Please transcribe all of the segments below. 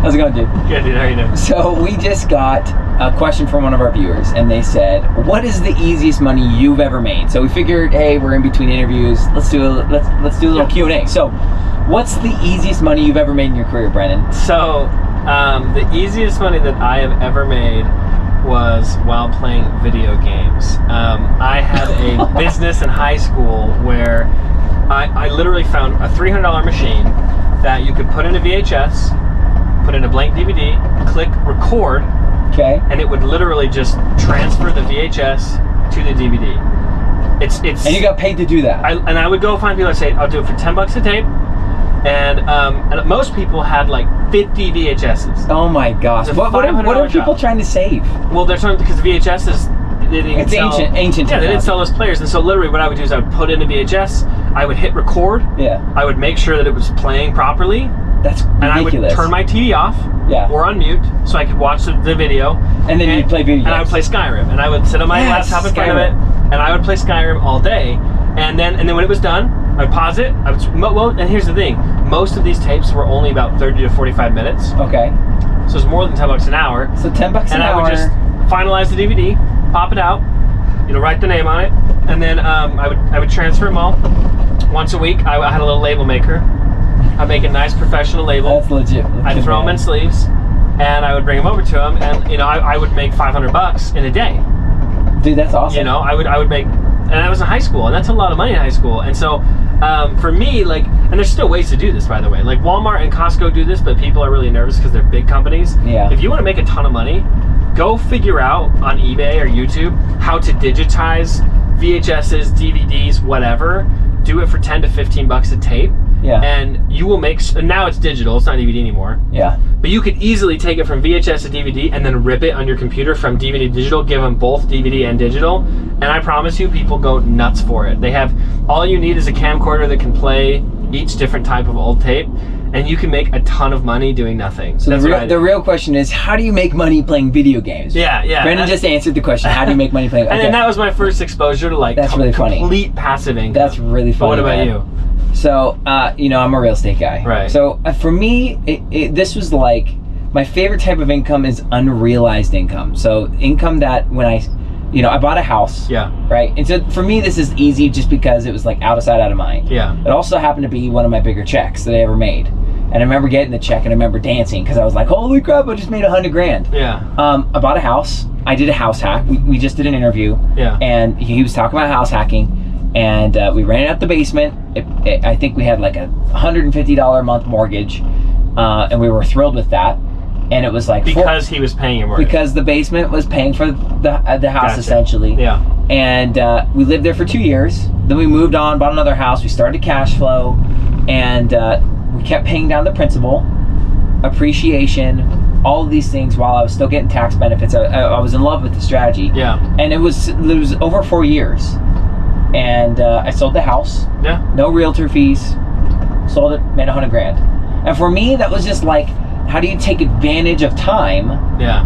How's it going, dude? Good, dude. How are you doing? So we just got a question from one of our viewers, and they said, "What is the easiest money you've ever made?" So we figured, hey, we're in between interviews. Let's do a little Q&A. So, what's the easiest money you've ever made in your career, Brennan? So, the easiest money that I have ever made was while playing video games. I had a business in high school where I literally found a $300 machine that you could put in a VHS, put in a blank DVD, click record, okay, and it would literally just transfer the VHS to the DVD. It's and you got paid to do that. I would go find people and say, I'll do it for $10 a tape. And most people had like 50 VHSs. Oh my gosh! What are people trying to save? Well, they're trying because VHS it's ancient. Yeah, they didn't sell those players, and so literally what I would do is I would put in a VHS, I would hit record. Yeah. I would make sure that it was playing properly. That's ridiculous. And I would turn my TV off. Yeah. Or on mute, so I could watch the video. And then you'd play video games. And I would play Skyrim, and I would sit on my laptop in front of it, and I would play Skyrim all day. And then when it was done, I'd pause it. Well, and here's the thing: most of these tapes were only about 30 to 45 minutes. Okay. So it's more than $10 an hour. So $10 an hour. And I would just finalize the DVD, pop it out, write the name on it, and then I would transfer them all. Once a week, I had a little label maker. I'd make a nice professional label. That's legit. I'd throw them in sleeves, and I would bring them over to them, and I would make $500 in a day. Dude, that's awesome. I would make, and I was in high school, and that's a lot of money in high school. And so for me, and there's still ways to do this, by the way. Like Walmart and Costco do this, but people are really nervous because they're big companies. Yeah. If you want to make a ton of money, go figure out on eBay or YouTube how to digitize VHSs, DVDs, whatever. Do it for 10 to 15 bucks a tape. Yeah. And you will make, and now it's digital, it's not DVD anymore. Yeah. But you could easily take it from VHS to DVD and then rip it on your computer from DVD to digital, give them both DVD and digital. And I promise you, people go nuts for it. They have, all you need is a camcorder that can play each different type of old tape, and you can make a ton of money doing nothing. So the real question is, how do you make money playing video games? Yeah. Brennan just answered the question. How do you make money playing? And then that was my first exposure to that's really funny. Complete passive income. That's really funny. But what about you? So, I'm a real estate guy. Right. So for me, this was like, my favorite type of income is unrealized income. So income that when I bought a house. Yeah. Right. And so for me, this is easy just because it was like out of sight, out of mind. Yeah. It also happened to be one of my bigger checks that I ever made. And I remember getting the check and I remember dancing because I was like, holy crap, I just made $100 grand. Yeah. I bought a house. I did a house hack. We just did an interview. Yeah. And he was talking about house hacking. And we ran out the basement. I think we had like a $150 a month mortgage. And we were thrilled with that. And it was like because he was paying your mortgage. Because the basement was paying for the house, gotcha. essentially. Yeah. And we lived there for 2 years. Then we moved on, bought another house. We started cash flow, and we kept paying down the principal, appreciation, all of these things while I was still getting tax benefits. I was in love with the strategy. Yeah. And it was over 4 years, and I sold the house. Yeah. No realtor fees. Sold it, made $100 grand. And for me, that was just like, how do you take advantage of time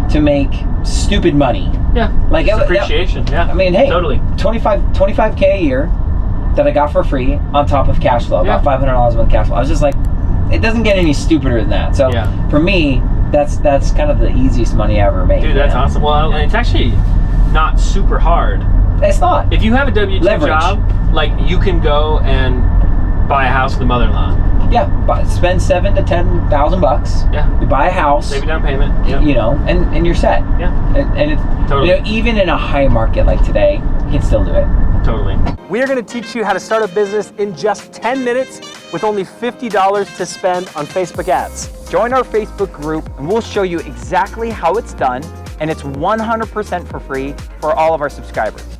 to make stupid money? Yeah. Like it's appreciation. Yeah. I mean, hey, totally. 25K a year that I got for free on top of cash flow, about $500 a month cash flow. I was just like, it doesn't get any stupider than that. So for me, that's kind of the easiest money I ever made. Dude, that's awesome. Well, and it's actually not super hard. It's not. If you have a W-2 job, like you can go and buy a house with a mother-in-law. Yeah, spend $7,000 to $10,000. Yeah. You buy a house. Save a down payment. Yeah. And you're set. Yeah. And it's totally. Even in a high market like today, you can still do it. Totally. We are going to teach you how to start a business in just 10 minutes with only $50 to spend on Facebook ads. Join our Facebook group and we'll show you exactly how it's done, and it's 100% for free for all of our subscribers.